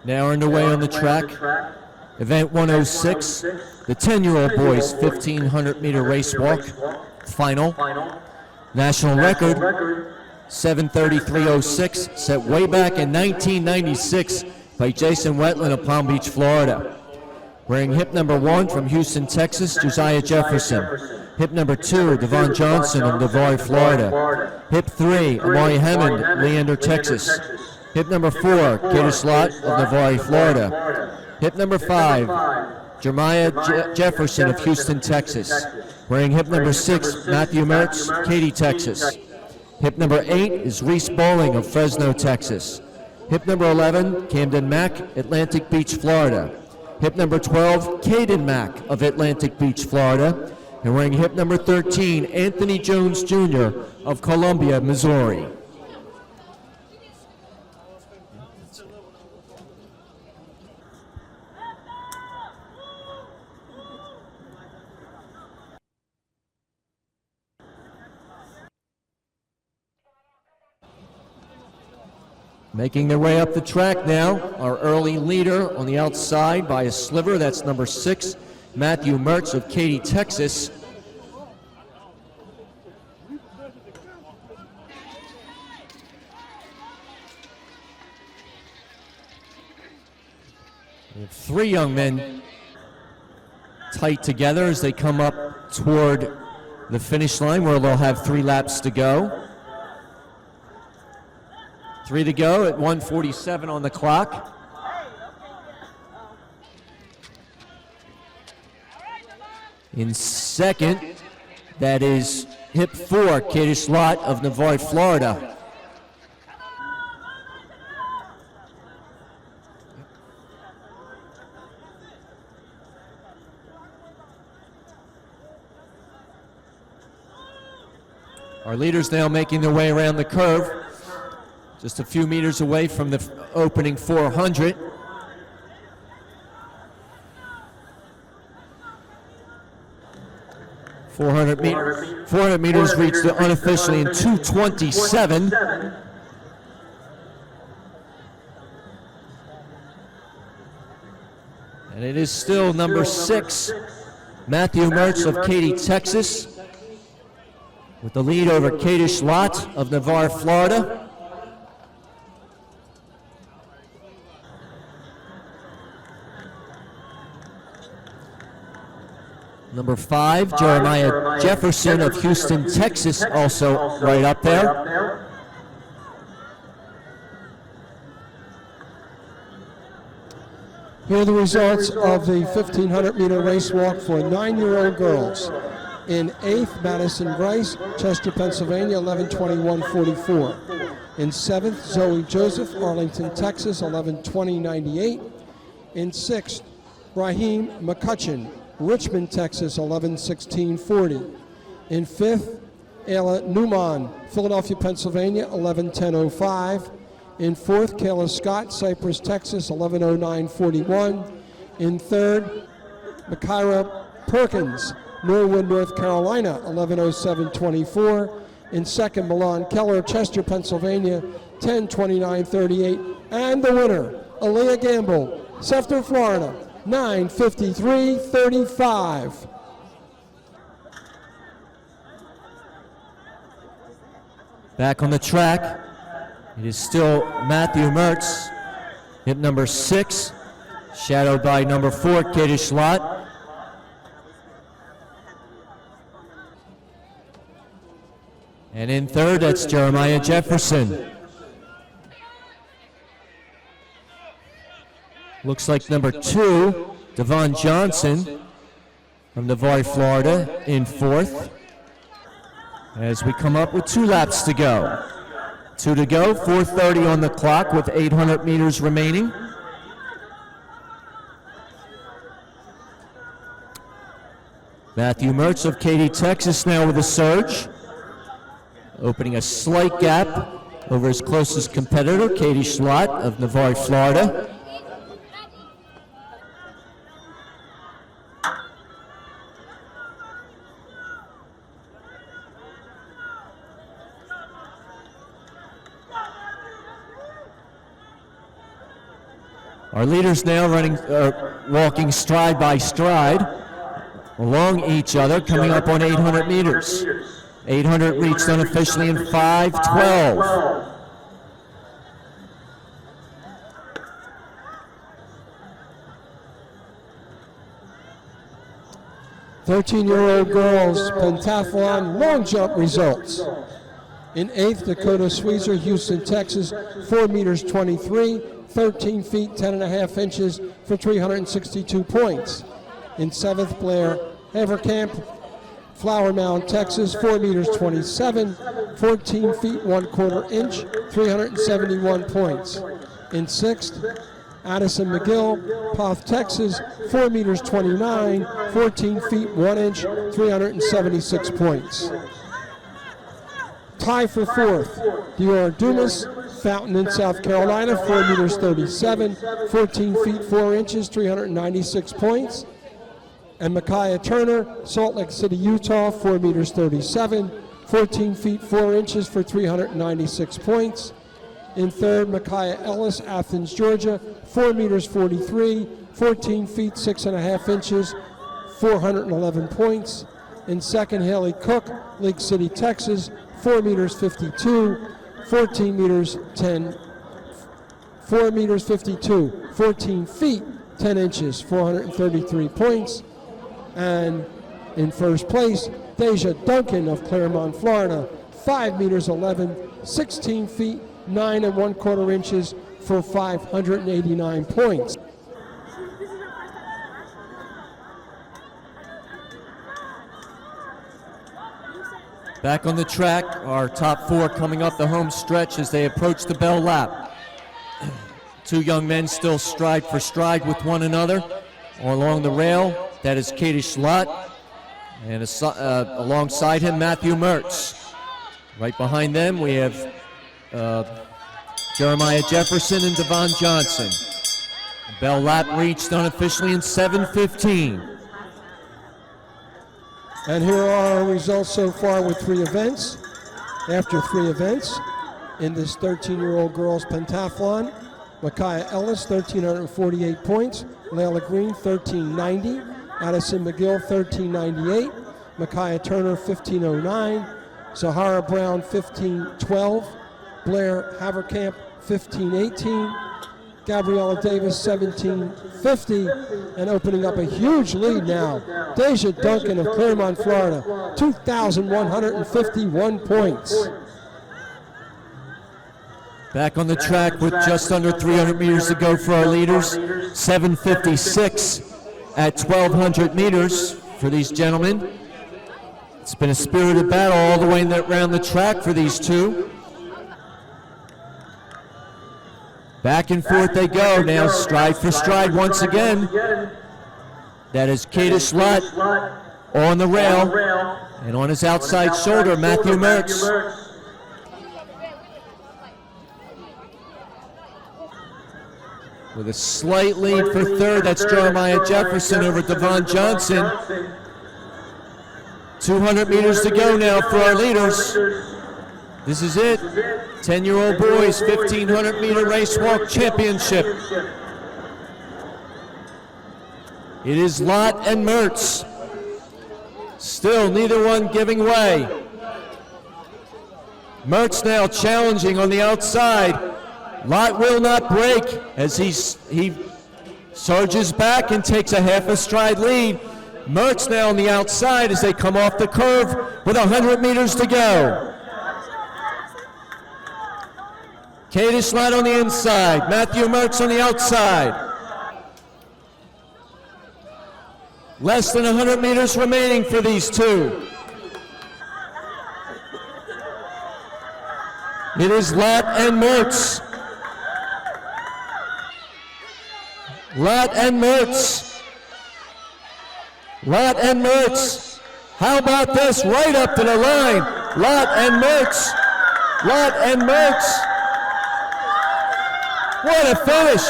Now underway on the track. Event 106, the 10-year-old boys 1,500-meter race walk final. National record 7:33.06, set way back in 1996 by Jason Wetland of Palm Beach, Florida. Wearing hip number 1 from Houston, Texas, Josiah Jefferson. Hip number 2, Devon Johnson of Navarre, Florida. Hip 3, Amari Hammond, Leander, Texas. Hip number 4, Kadesh Lott of Navarre, Florida. Hip number 5, Jeremiah Jefferson of Houston, Texas. Wearing hip number 6, Matthew Maerz, Katy, Texas. Hip number 8 is Reese Bowling of Fresno, Texas. Hip number 11, Camden Mack, Atlantic Beach, Florida. Hip number 12, Caden Mack of Atlantic Beach, Florida. And wearing hip number 13, Anthony Jones Jr. of Columbia, Missouri. Making their way up the track now, our early leader on the outside by a sliver, that's number 6, Matthew Maerz of Katy, Texas. We have 3 young men tight together as they come up toward the finish line where they'll have 3 laps to go. 3 to go at 1:47 on the clock. In second, that is hip 4, Kadesh Lott of Navarre, Florida. Our leaders now making their way around the curve. Just a few meters away from the opening 400. Four hundred meters reached unofficially in 2:27. And it is still number 6, Matthew Maerz of Katy, Texas, with the lead over Kadesh Lott of Navarre, Florida. Number 5, Jeremiah Jefferson of Houston, Texas, also right up there. Here are the results of the 1,500-meter race walk for 9-year-old girls. In 8th, Madison Grice, Chester, Pennsylvania, 11:21.44. In 7th, Zoe Joseph, Arlington, Texas, 11:20.98. In 6th, Raheem McCutcheon, Richmond, Texas, 11:16.40. In 5th, Ayla Newman, Philadelphia, Pennsylvania, 11:10.05. In 4th, Kayla Scott, Cypress, Texas, 11:09.41. In 3rd, Makira Perkins, Norwood, North Carolina, 11:07.24. In 2nd, Milan Keller, Chester, Pennsylvania, 10:29.38. And the winner, Aaliyah Gamble, Sefton, Florida, 9:53.35. Back on the track, it is still Matthew Maerz, hip number 6, shadowed by number 4, Kadesh Lott. And in 3rd, that's Jeremiah Jefferson. Looks like number 2, Devon Johnson from Navarre, Florida, in 4th. As we come up with 2 laps to go. 2 to go, 4:30 on the clock with 800 meters remaining. Matthew Maerz of Katy, Texas now with a surge. Opening a slight gap over his closest competitor, Kadesh Lott of Navarre, Florida. Our leaders now walking stride by stride along each other, coming up on 800 meters. 800 reached unofficially in 5:12. Thirteen-year-old girls pentathlon long jump results. In 8th, Dakota Sweezer, Houston, Texas, 4 meters 23, 13 feet 10 and a half inches for 362 points. In 7th, Blair Haverkamp, Flower Mound, Texas, 4 meters 27, 14 feet 1/4 inch, 371 points. In 6th, Addison McGill, Poth, Texas, 4 meters 29, 14 feet 1 inch, 376 points. Tie for 4th, Dior Dumas, Fountain in South Carolina, 4 meters 37, 14 feet 4 inches, 396 points. And Micaiah Turner, Salt Lake City, Utah, 4 meters 37, 14 feet 4 inches for 396 points. In 3rd, Micaiah Ellis, Athens, Georgia, 4 meters 43, 14 feet 6 and a half inches, 411 points. In 2nd, Haley Cook, Lake City, Texas, 4 meters 52, 14 meters 10, 4 meters 52, 14 feet 10 inches, 433 points. And in 1st place, Deja Duncan of Claremont, Florida, 5 meters 11, 16 feet 9 1/4 inches for 589 points. Back on the track, our top 4 coming up the home stretch as they approach the bell lap. 2 young men still stride for stride with one another along the rail. That is Kadesh Lott, and alongside him, Matthew Maerz. Right behind them, we have Jeremiah Jefferson and Devon Johnson. The bell lap reached unofficially in 7:15. And here are our results so far with 3 events. After 3 events, in this 13-year-old girls pentathlon, Micaiah Ellis, 1,348 points. Layla Green, 1,390. Addison McGill, 1,398. Micaiah Turner, 1,509. Zahara Brown, 1,512. Blair Haverkamp, 1,518. Gabriella Davis, 1,750. And opening up a huge lead now, Deja Duncan of Claremont, Florida, 2,151 points. Back on the track with just under 300 meters to go for our leaders. 7:56 at 1,200 meters for these gentlemen. It's been a spirited battle all the way around the track for these two. Back and forth they go now, stride for stride once again. That is Kadesh Lott on the rail, and on his outside shoulder, Matthew Maerz. With a slight lead for 3rd, that's Jeremiah Jefferson over Devon Johnson. 200 meters to go now for our leaders. This is it. 10-year-old boys, 1,500 meter race walk championship. It is Lott and Maerz. Still neither one giving way. Maerz now challenging on the outside. Lott will not break as he surges back and takes a half a stride lead. Maerz now on the outside as they come off the curve with 100 meters to go. Kadesh Lott on the inside, Matthew Maerz on the outside. Less than 100 meters remaining for these two. It is Lott and Maerz. Lott and Maerz. Lott and Maerz. How about this? Right up to the line. Lott and Maerz. Lott and Maerz. What a finish.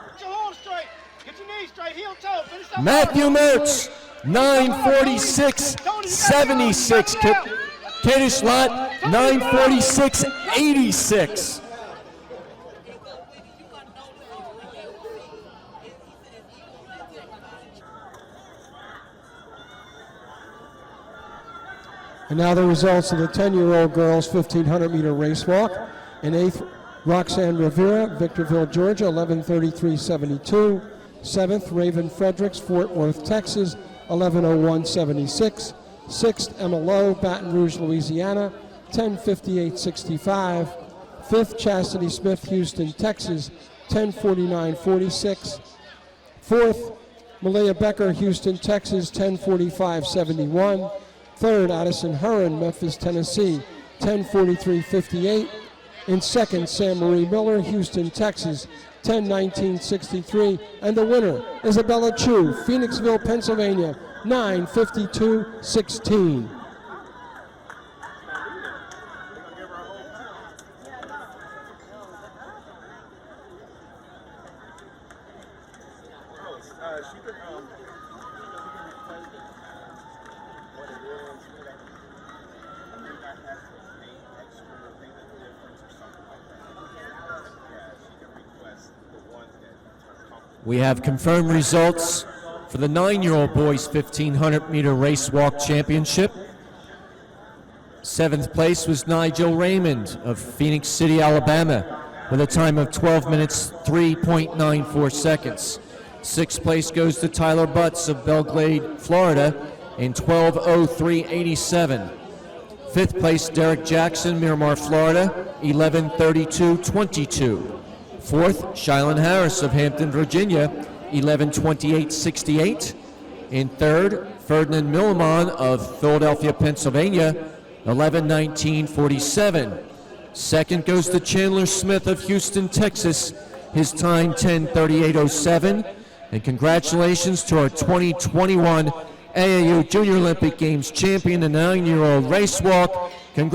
Get your arms straight. Get your knees straight. Heel toe. Finish that Matthew Maerz. 9:46.76. Kadesh Lott. 9:46.86. And now the results of the 10-year-old girls 1,500-meter race walk. In 8th, Roxanne Rivera, Victorville, Georgia, 11:33.72. 7th, Raven Fredericks, Fort Worth, Texas, 11:01.76. 6th, Emma Lowe, Baton Rouge, Louisiana, 10:58.65. 5th, Chastity Smith, Houston, Texas, 10:49.46. 4th, Malia Becker, Houston, Texas, 10:45.71. 3rd, Addison Hurren, Memphis, Tennessee, 10:43.58. In 2nd, Sam Marie Miller, Houston, Texas, 10:19.63. And the winner, Isabella Chu, Phoenixville, Pennsylvania, 9:52.16. We have confirmed results for the 9-year-old boys 1,500-meter race walk championship. 7th place was Nigel Raymond of Phoenix City, Alabama, with a time of 12 minutes 3.94 seconds. 6th place goes to Tyler Butts of Belgrade, Florida, in 12:03.87. 5th place, Derek Jackson, Miramar, Florida, 11:32.22. 4th, Shylon Harris of Hampton, Virginia, 11:28.68. In 3rd, Ferdinand Millimon of Philadelphia, Pennsylvania, 11:19.47. 2nd goes to Chandler Smith of Houston, Texas, his time 10:38.07. And congratulations to our 2021 AAU Junior Olympic Games champion, the 9-year-old race walk,